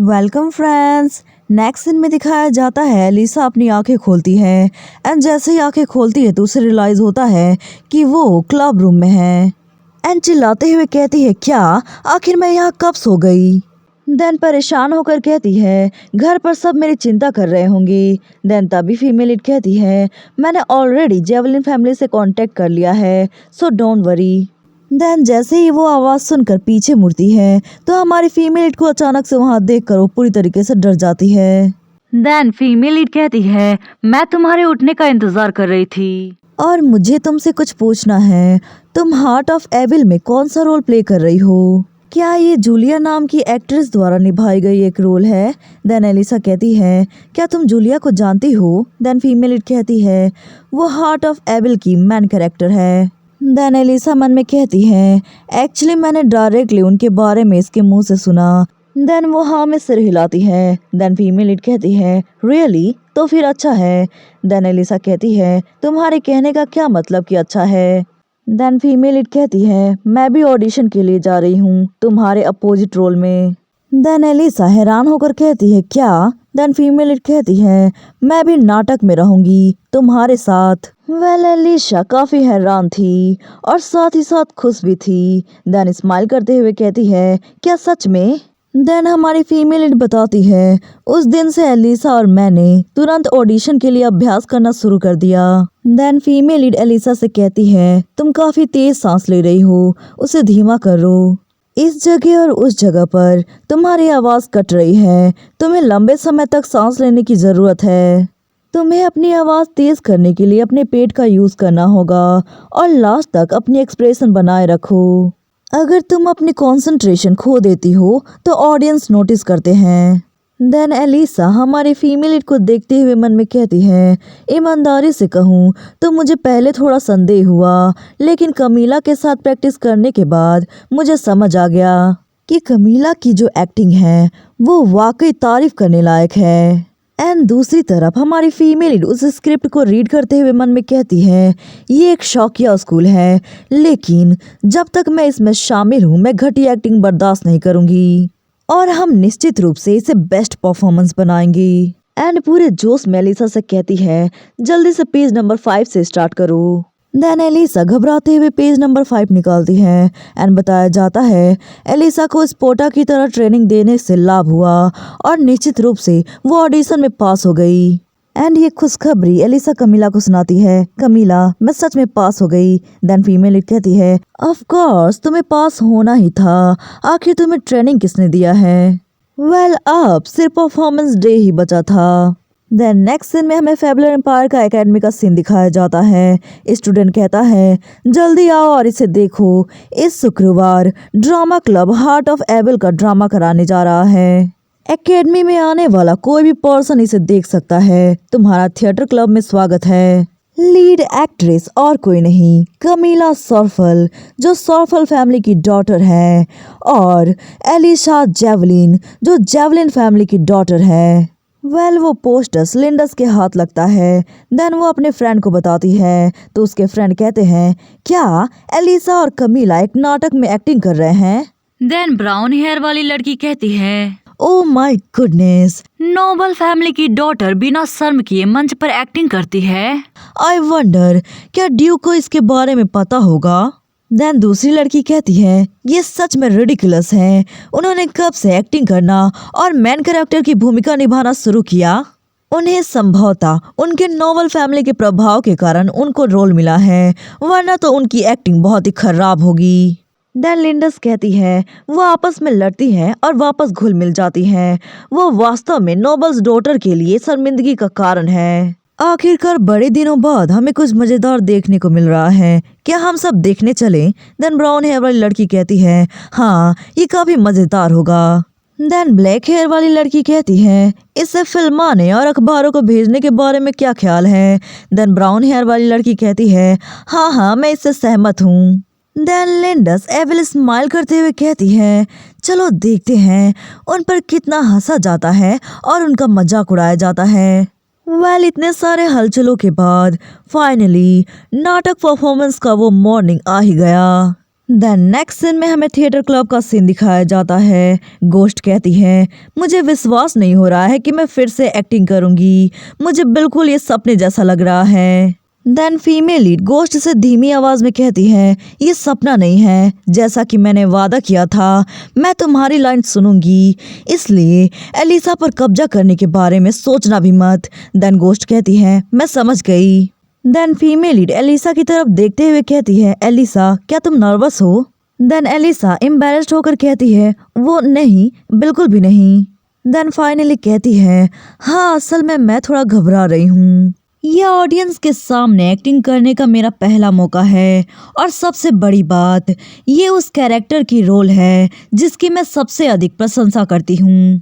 Welcome friends. Next scene में दिखाया जाता है एलिसा अपनी आंखें खोलती है एंड जैसे ही आंखें खोलती है तो उसे रियलाइज होता है कि वो क्लब रूम में है एंड चिल्लाते हुए कहती है, क्या आखिर मैं यहाँ कब सो गई। देन परेशान होकर कहती है, घर पर सब मेरी चिंता कर रहे होंगे। देन तभी फीमेल लीड कहती है, मैंने ऑलरेडी जेवलिन फैमिली से कांटेक्ट कर लिया है, सो डोंट वरी। देन जैसे ही वो आवाज़ सुनकर पीछे मुड़ती है तो हमारी फीमेल लीड को अचानक से वहाँ देखकर वो पूरी तरीके से डर जाती है। देन फीमेल लीड कहती है, मैं तुम्हारे उठने का इंतजार कर रही थी और मुझे तुमसे कुछ पूछना है, तुम हार्ट ऑफ एविल में कौन सा रोल प्ले कर रही हो? क्या ये जूलिया नाम की एक्ट्रेस द्वारा निभाई गई एक रोल है? देन एलिसा कहती है, क्या तुम जूलिया को जानती हो? देन फीमेल लीड कहती है, वो हार्ट ऑफ एविल की मैन कैरेक्टर है। देन एलिसा मन में कहती है, एक्चुअली मैंने डायरेक्टली उनके बारे में इसके मुंह से सुना। देन वो हाँ में सिर हिलाती है। देन फीमेल लीड कहती है, रियली? तो फिर अच्छा है। देन एलिसा कहती है, तुम्हारे कहने का क्या मतलब कि अच्छा है? देन फीमेल लीड कहती है, मैं भी ऑडिशन के लिए जा रही हूँ तुम्हारे अपोजिट रोल में। देन एलिसा हैरान होकर कहती है, क्या? देन फीमेल लीड कहती है, मैं भी नाटक में रहूंगी तुम्हारे साथ। वेल एलिसा काफी हैरान थी और साथ ही साथ खुश भी थी। देन स्माइल करते हुए कहती है, क्या सच में? देन हमारी फीमेल लीड बताती है, उस दिन से एलिसा और मैंने तुरंत ऑडिशन के लिए अभ्यास करना शुरू कर दिया। देन फीमेल लीड एलिसा से कहती है, तुम काफी तेज सांस ले रही हो, उसे धीमा करो। इस जगह और उस जगह पर तुम्हारी आवाज कट रही है, तुम्हें लंबे समय तक सांस लेने की जरूरत है। तुम्हें अपनी आवाज तेज करने के लिए अपने पेट का यूज करना होगा और लास्ट तक अपनी एक्सप्रेशन बनाए रखो। अगर तुम अपनी कंसंट्रेशन खो देती हो तो ऑडियंस नोटिस करते हैं। देन एलिसा हमारी फीमेल लीड को देखते हुए मन में कहती है, ईमानदारी से कहूँ तो मुझे पहले थोड़ा संदेह हुआ, लेकिन कमीला के साथ प्रैक्टिस करने के बाद मुझे समझ आ गया कि कमीला की जो एक्टिंग है वो वाकई तारीफ करने लायक है। एंड दूसरी तरफ हमारी फीमेल लीड उस स्क्रिप्ट को रीड करते हुए मन में कहती है, ये एक शौकिया स्कूल है, लेकिन जब तक मैं इसमें शामिल हूँ मैं घटिया एक्टिंग बर्दाश्त नहीं करूँगी और हम निश्चित रूप से इसे बेस्ट परफॉर्मेंस बनाएंगी। एंड पूरे जोश में एलिसा से कहती है, जल्दी से पेज नंबर 5 से स्टार्ट करो। देन एलिसा घबराते हुए पेज नंबर 5 निकालती है एंड बताया जाता है, एलिसा को स्पोटा की तरह ट्रेनिंग देने से लाभ हुआ और निश्चित रूप से वो ऑडिशन में पास हो गई। एंड ये खुशखबरी एलिसा कमीला को सुनाती है, कमीला मैं सच में पास हो गई। देन फीमेल लीड कहती है, ऑफ कोर्स तुम्हें पास होना ही था, आखिर तुम्हें ट्रेनिंग किसने दिया है? वेल अब सिर्फ परफॉर्मेंस डे ही बचा था। देन नेक्स्ट सीन में हमें फेबुलर एम्पायर का एकेडमी का सीन दिखाया जाता है। स्टूडेंट कहता है, जल्दी आओ और इसे देखो, इस शुक्रवार drama club heart of evil का ड्रामा कराने जा रहा है। एकेडमी में आने वाला कोई भी पर्सन इसे देख सकता है। तुम्हारा थिएटर क्लब में स्वागत है। लीड एक्ट्रेस और कोई नहीं, कमीला सॉर्फल, जो सॉर्फल फैमिली की डॉटर है, और एलिसा जेवलिन, जो जेवलिन फैमिली की डॉटर है। वेल वो पोस्टर्स लिंडस के हाथ लगता है। देन वो अपने फ्रेंड को बताती है तो उसके फ्रेंड कहते हैं, क्या एलिसा और कमीला एक नाटक में एक्टिंग कर रहे हैं? देन ब्राउन हेयर वाली लड़की कहती है, oh my goodness, Nobel family की डॉटर बिना शर्म किए मंच पर एक्टिंग करती है। आई वंडर क्या ड्यूक को इसके बारे में पता होगा? देन दूसरी लड़की कहती है, ये सच में रिडिकुलस है, उन्होंने कब से एक्टिंग करना और मैन कैरेक्टर की भूमिका निभाना शुरू किया? उन्हें संभवतः उनके नोबल फैमिली के प्रभाव के कारण उनको रोल मिला है, वरना तो उनकी एक्टिंग बहुत ही खराब होगी। देन लिंडस कहती है, वो आपस में लड़ती हैं और वापस घुल मिल जाती हैं, वो वास्तव में नोबल्स डॉटर के लिए शर्मिंदगी का कारण है। आखिरकार बड़े दिनों बाद हमें कुछ मजेदार देखने को मिल रहा है, क्या हम सब देखने चलें? देन ब्राउन हेयर वाली लड़की कहती है, हाँ ये काफी मजेदार होगा। देन ब्लैक हेयर वाली लड़की कहती है, इसे फिल्माने और अखबारों को भेजने के बारे में क्या ख्याल है? देन ब्राउन हेयर वाली लड़की कहती है, हाँ हाँ मैं इससे सहमत हूँ। देन लिंडस एविल स्माइल करते हुए कहती है, चलो देखते हैं उन पर कितना हंसा जाता है और उनका मजाक उड़ाया जाता है। वेल इतने सारे हलचलों के बाद फाइनली नाटक परफॉर्मेंस का वो मॉर्निंग आ ही गया। देन नेक्स्ट सीन में हमें थिएटर क्लब का सीन दिखाया जाता है। गोस्ट कहती है, मुझे विश्वास नहीं हो रहा है कि मैं फिर से एक्टिंग करूंगी, मुझे बिल्कुल ये सपने जैसा लग रहा है। देन फीमेल लीड गोस्ट से धीमी आवाज में कहती है, ये सपना नहीं है, जैसा कि मैंने वादा किया था मैं तुम्हारी लाइन सुनूंगी, इसलिए एलिसा पर कब्जा करने के बारे में सोचना भी मत। देन गोस्ट कहती है, मैं समझ गई। देन फीमेल लीड एलिसा की तरफ देखते हुए कहती है, एलिसा क्या तुम नर्वस हो? देन एलिसा एम्बैरेस्ड होकर कहती है, वो नहीं, बिल्कुल भी नहीं। देन फाइनली कहती है, हाँ असल में मैं थोड़ा घबरा रही हूँ। यह ऑडियंस के सामने एक्टिंग करने का मेरा पहला मौका है और सबसे बड़ी बात, ये उस कैरेक्टर की रोल है जिसकी मैं सबसे अधिक प्रशंसा करती हूँ,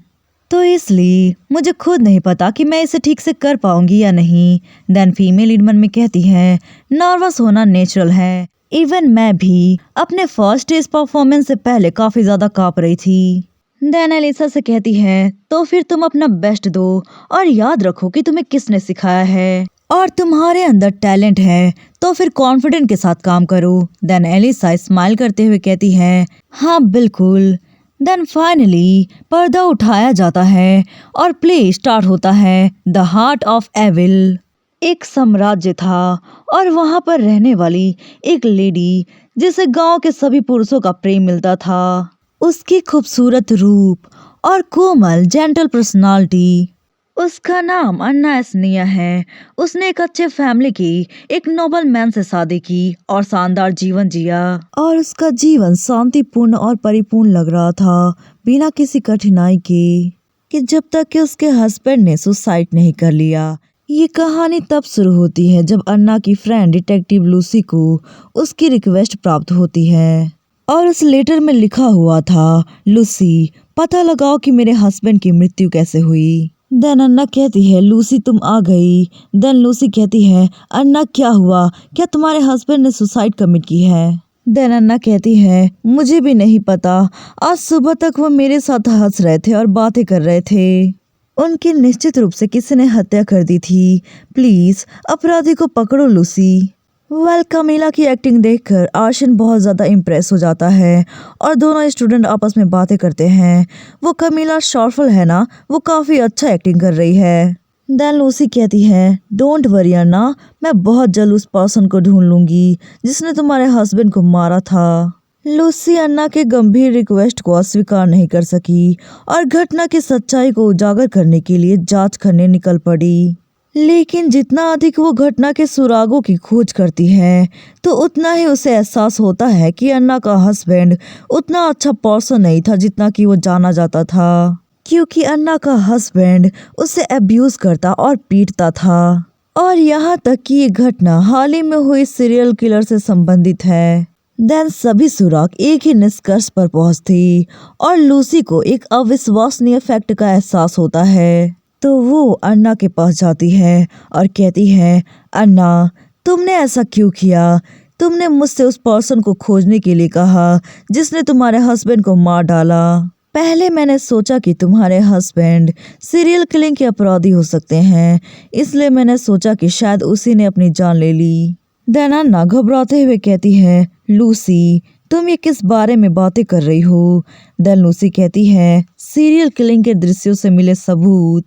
तो इसलिए मुझे खुद नहीं पता कि मैं इसे ठीक से कर पाऊंगी या नहीं। देन फीमेल लीड मन में कहती है, नर्वस होना नेचुरल है, इवन मैं भी अपने फर्स्ट स्टेज परफॉर्मेंस से पहले काफी ज्यादा कांप रही थी। देन एलिसा से कहती है, तो फिर तुम अपना बेस्ट दो और याद रखो कि तुम्हें किसने सिखाया है, और तुम्हारे अंदर टैलेंट है तो फिर कॉन्फिडेंट के साथ काम करो। देन एलिसा स्माइल करते हुए कहती है, हाँ बिल्कुल। देन फाइनली पर्दा उठाया जाता है और प्ले स्टार्ट होता है। द हार्ट ऑफ एविल एक साम्राज्य था और वहां पर रहने वाली एक लेडी जिसे गांव के सभी पुरुषों का प्रेम मिलता था। उसकी खूबसूरत रूप और कोमल जेंटल पर्सनालिटी, उसका नाम अन्ना एस्निया है। उसने एक अच्छे फैमिली की एक नोबल मैन से शादी की और शानदार जीवन जिया, और उसका जीवन शांतिपूर्ण और परिपूर्ण लग रहा था, बिना किसी कठिनाई के, कि जब तक कि उसके हस्बैंड ने सुसाइड नहीं कर लिया। ये कहानी तब शुरू होती है जब अन्ना की फ्रेंड डिटेक्टिव लूसी को उसकी रिक्वेस्ट प्राप्त होती है और उस लेटर में लिखा हुआ था, लूसी पता लगाओ कि मेरे हस्बैंड की मृत्यु कैसे हुई। देन अन्ना कहती है, लूसी तुम आ गई। देन लूसी कहती है, अन्ना क्या हुआ, क्या तुम्हारे हस्बैंड ने सुसाइड कमिट की है? देन अन्ना कहती है, मुझे भी नहीं पता, आज सुबह तक वो मेरे साथ हंस रहे थे और बातें कर रहे थे, उनकी निश्चित रूप से किसी ने हत्या कर दी थी, प्लीज अपराधी को पकड़ो लूसी। वेल कमीला की एक्टिंग देखकर आर्शन बहुत ज़्यादा इम्प्रेस हो जाता है और दोनों स्टूडेंट आपस में बातें करते हैं। वो कमीला शॉर्फल है ना, वो काफ़ी अच्छा एक्टिंग कर रही है। देन लूसी कहती है, डोंट वरी अन्ना, मैं बहुत जल्द उस पर्सन को ढूंढ लूंगी जिसने तुम्हारे हस्बैंड को मारा था। लूसी अन्ना के गंभीर रिक्वेस्ट को अस्वीकार नहीं कर सकी और घटना की सच्चाई को उजागर करने के लिए जांच करने निकल पड़ी। लेकिन जितना अधिक वो घटना के सुरागों की खोज करती है तो उतना ही उसे एहसास होता है कि अन्ना का हस्बैंड उतना अच्छा पर्सन नहीं था जितना कि वो जाना जाता था, क्योंकि अन्ना का हस्बैंड उसे अब्यूज करता और पीटता था। और यहाँ तक कि ये घटना हाल ही में हुई सीरियल किलर से संबंधित है। देन सभी सुराग एक ही निष्कर्ष पर पहुंचती और लूसी को एक अविश्वसनीय फैक्ट का एहसास होता है, तो वो अन्ना के पास जाती है और कहती है, अन्ना तुमने ऐसा क्यों किया? तुमने मुझसे उस पर्सन को खोजने के लिए कहा जिसने तुम्हारे हस्बैंड को मार डाला। पहले मैंने सोचा कि तुम्हारे हस्बैंड सीरियल किलिंग के अपराधी हो सकते हैं, इसलिए मैंने सोचा कि शायद उसी ने अपनी जान ले ली। देन अन्ना घबराते हुए कहती है, लूसी तुम ये किस बारे में बातें कर रही हो? देन लूसी कहती है, सीरियल किलिंग के दृश्यों से मिले सबूत,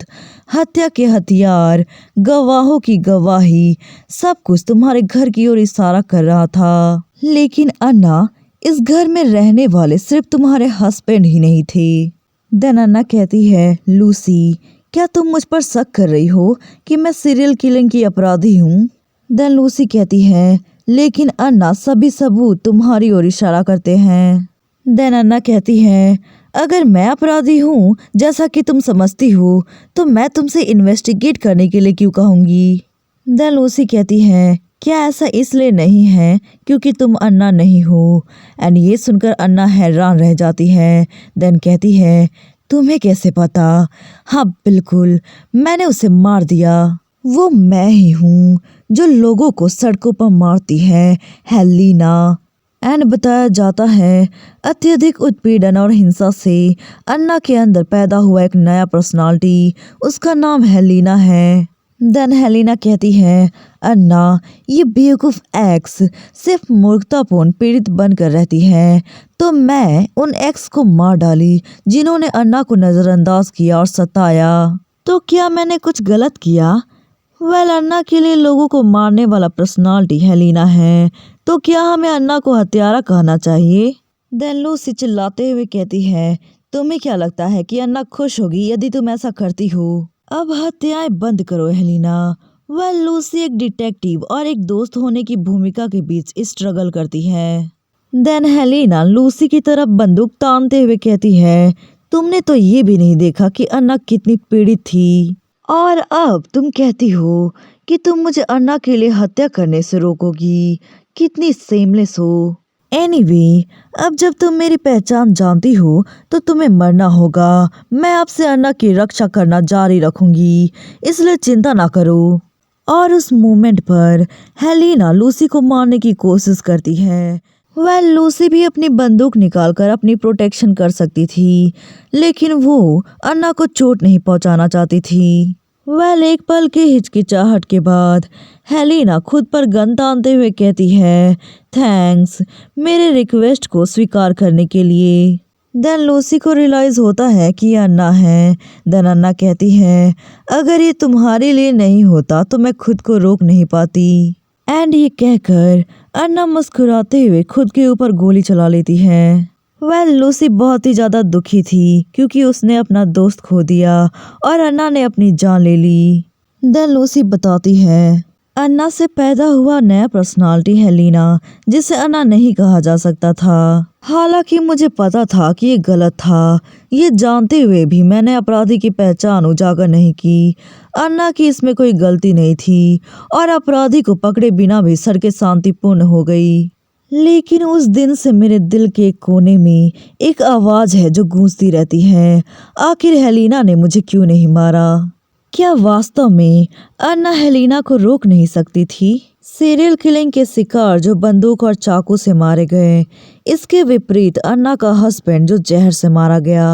हत्या के हथियार, गवाहों की गवाही, सब कुछ तुम्हारे घर की ओर इशारा कर रहा था। लेकिन अन्ना इस घर में रहने वाले सिर्फ तुम्हारे हस्बैंड ही नहीं थे। देन अन्ना कहती है, लूसी क्या तुम मुझ पर शक कर रही हो कि मैं सीरियल किलिंग की अपराधी हूँ? देन लूसी कहती है, लेकिन अन्ना सभी सबूत तुम्हारी ओर इशारा करते हैं। देन अन्ना कहती है, अगर मैं अपराधी हूँ जैसा कि तुम समझती हो तो मैं तुमसे इन्वेस्टिगेट करने के लिए क्यों कहूँगी? देन लूसी कहती है, क्या ऐसा इसलिए नहीं है क्योंकि तुम अन्ना नहीं हो? एंड ये सुनकर अन्ना हैरान रह जाती है। देन कहती है, तुम्हें कैसे पता? हाँ बिल्कुल, मैंने उसे मार दिया, वो मैं ही हूँ जो लोगों को सड़कों पर मारती है, हेलिना। एंड बताया जाता है अत्यधिक उत्पीड़न और हिंसा से अन्ना के अंदर पैदा हुआ एक नया पर्सनालिटी, उसका नाम हेलिना है। देन हेलिना कहती है, अन्ना ये बेवकूफ़ एक्स सिर्फ मूर्खतापूर्ण पीड़ित बनकर रहती है, तो मैं उन एक्स को मार डाली जिन्होंने अन्ना को नज़रअंदाज किया और सताया। तो क्या मैंने कुछ गलत किया? अन्ना के लिए लोगों को मारने वाला पर्सनालिटी हेलिना है, तो क्या हमें अन्ना को हत्यारा कहना चाहिए? देन लूसी चिल्लाते हुए कहती है, तुम्हें क्या लगता है कि अन्ना खुश होगी यदि तुम ऐसा करती हो? अब हत्याएं बंद करो हेलिना। लूसी एक डिटेक्टिव और एक दोस्त होने की भूमिका के बीच स्ट्रगल करती है। देन हेलिना लूसी की तरफ बंदूक तानते हुए कहती है, तुमने तो ये भी नहीं देखा कि अन्ना कितनी पीड़ित थी, और अब तुम कहती हो कि तुम मुझे अन्ना के लिए हत्या करने से रोकोगी। कितनी सेमलेस हो। एनीवे, अब जब तुम मेरी पहचान जानती हो तो तुम्हें मरना होगा। मैं आपसे अन्ना की रक्षा करना जारी रखूंगी, इसलिए चिंता ना करो। और उस मोमेंट पर हेलिना लूसी को मारने की कोशिश करती है। लूसी भी अपनी बंदूक निकालकर अपनी प्रोटेक्शन कर सकती थी, लेकिन वो अन्ना को चोट नहीं पहुंचाना चाहती थी। एक पल की हिचकिचाहट के बाद हेलिना खुद पर गन तानते हुए कहती है, थैंक्स मेरे रिक्वेस्ट को स्वीकार करने के लिए। देन लूसी को रियलाइज होता है कि ये अन्ना है। देन अन्ना कहती है, अगर ये तुम्हारे लिए नहीं होता तो मैं खुद को रोक नहीं पाती। एंड ये कहकर अन्ना मुस्कुराते हुए खुद के ऊपर गोली चला लेती है। लूसी बहुत ही ज़्यादा दुखी थी क्योंकि उसने अपना दोस्त खो दिया और अन्ना ने अपनी जान ले ली। देन लूसी बताती है, अन्ना से पैदा हुआ नया पर्सनालिटी हेलिना, जिसे अन्ना नहीं कहा जा सकता था। हालांकि मुझे पता था कि ये गलत था। ये जानते हुए भी मैंने अपराधी की पहचान उजागर नहीं की। अन्ना की इसमें कोई गलती नहीं थी और अपराधी को पकड़े बिना भी सड़कें शांतिपूर्ण हो गई। लेकिन उस दिन से मेरे दिल के एक कोने में एक आवाज़ है जो गूंजती रहती है, आखिर हेलिना ने मुझे क्यों नहीं मारा? क्या वास्तव में अन्ना हेलिना को रोक नहीं सकती थी? सीरियल किलिंग के शिकार जो बंदूक और चाकू से मारे गए, इसके विपरीत अन्ना का हस्बैंड जो जहर से मारा गया।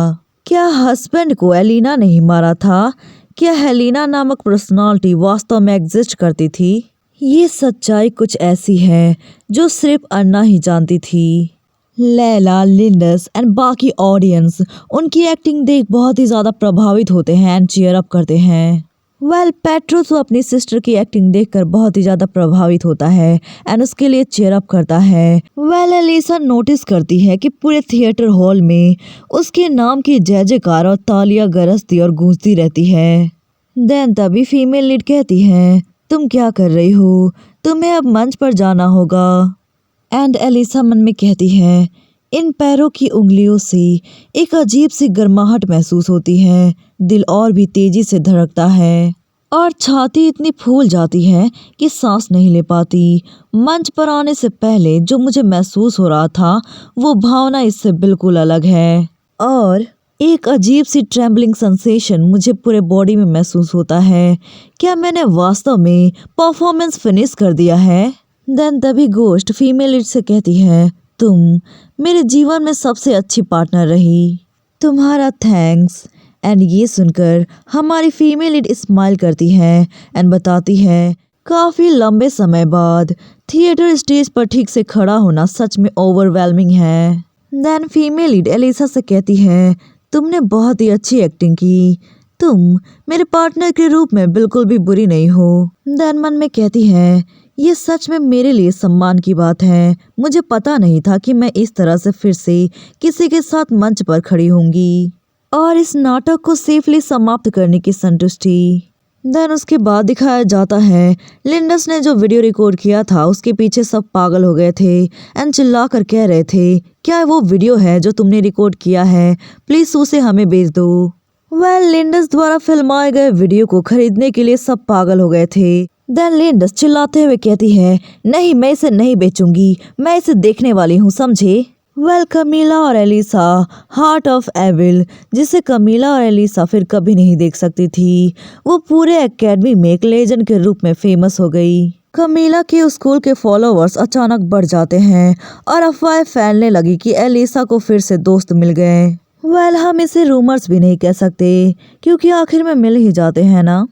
क्या हस्बैंड को हेलिना ने ही मारा था? क्या हेलिना नामक पर्सनालिटी वास्तव में एग्जिस्ट करती थी? ये सच्चाई कुछ ऐसी है जो सिर्फ अन्ना ही जानती थी। लैला, लिंडस एंड बाकी ऑडियंस उनकी एक्टिंग देख बहुत ही ज़्यादा प्रभावित होते हैं एंड चीयर अप करते हैं। पेट्रो तो अपनी सिस्टर की एक्टिंग देखकर बहुत ही ज़्यादा प्रभावित होता है एंड उसके लिए चीयर अप करता है। एलिसा नोटिस करती है कि पूरे थिएटर हॉल में उसके नाम की जय जयकार और तालियां गरजती और गूंजती रहती है। देन तभी फीमेल लीड कहती है, तुम क्या कर रही हो? तुम्हें अब मंच पर जाना होगा। एंड एलिसा मन में कहती है, इन पैरों की उंगलियों से एक अजीब सी गर्माहट महसूस होती है। दिल और भी तेजी से धड़कता है और छाती इतनी फूल जाती है कि सांस नहीं ले पाती। मंच पर आने से पहले जो मुझे महसूस हो रहा था वो भावना इससे बिल्कुल अलग है और एक अजीब सी ट्रेम्बलिंग सेंसेशन मुझे पूरे बॉडी में महसूस होता है। क्या मैंने वास्तव में परफॉर्मेंस फिनिश कर दिया है? देन तभी गोश्त फीमेल लीड से कहती है, तुम मेरे जीवन में सबसे अच्छी पार्टनर रही, तुम्हारा थैंक्स। एंड ये सुनकर हमारी फीमेल लीड स्माइल करती है एंड बताती है, काफ़ी लंबे समय बाद थिएटर स्टेज पर ठीक से खड़ा होना सच में ओवरवेलमिंग है। देन फीमेल लीड एलिसा से कहती है, तुमने बहुत ही अच्छी एक्टिंग की, तुम मेरे पार्टनर के रूप में बिल्कुल भी बुरी नहीं हो। देन मन में कहती है, ये सच में मेरे लिए सम्मान की बात है। मुझे पता नहीं था कि मैं इस तरह से फिर से किसी के साथ मंच पर खड़ी होंगी और इस नाटक को सेफली समाप्त करने की संतुष्टि। देन उसके बाद दिखाया जाता है लिंडस ने जो वीडियो रिकॉर्ड किया था उसके पीछे सब पागल हो गए थे एंड चिल्ला कर कह रहे थे, क्या वो वीडियो है जो तुमने रिकॉर्ड किया है? प्लीज़ उसे हमें भेज दो। लिंडस द्वारा फिल्माए गए वीडियो को खरीदने के लिए सब पागल हो गए थे। देन लिंडस चिल्लाते हुए कहती है, नहीं, मैं इसे नहीं बेचूंगी, मैं इसे देखने वाली हूँ, समझे? कमीला और एलिसा हार्ट ऑफ एविल, जिसे कमीला और एलिसा फिर कभी नहीं देख सकती थी, वो पूरे एकेडमी में एक लेजेंड के रूप में फेमस हो गई। कमीला के स्कूल के फॉलोअर्स अचानक बढ़ जाते हैं और अफवाहें फैलने लगी कि एलिसा को फिर से दोस्त मिल गए। हम इसे रूमर्स भी नहीं कह सकते क्योंकि आखिर में मिल ही जाते हैं ना।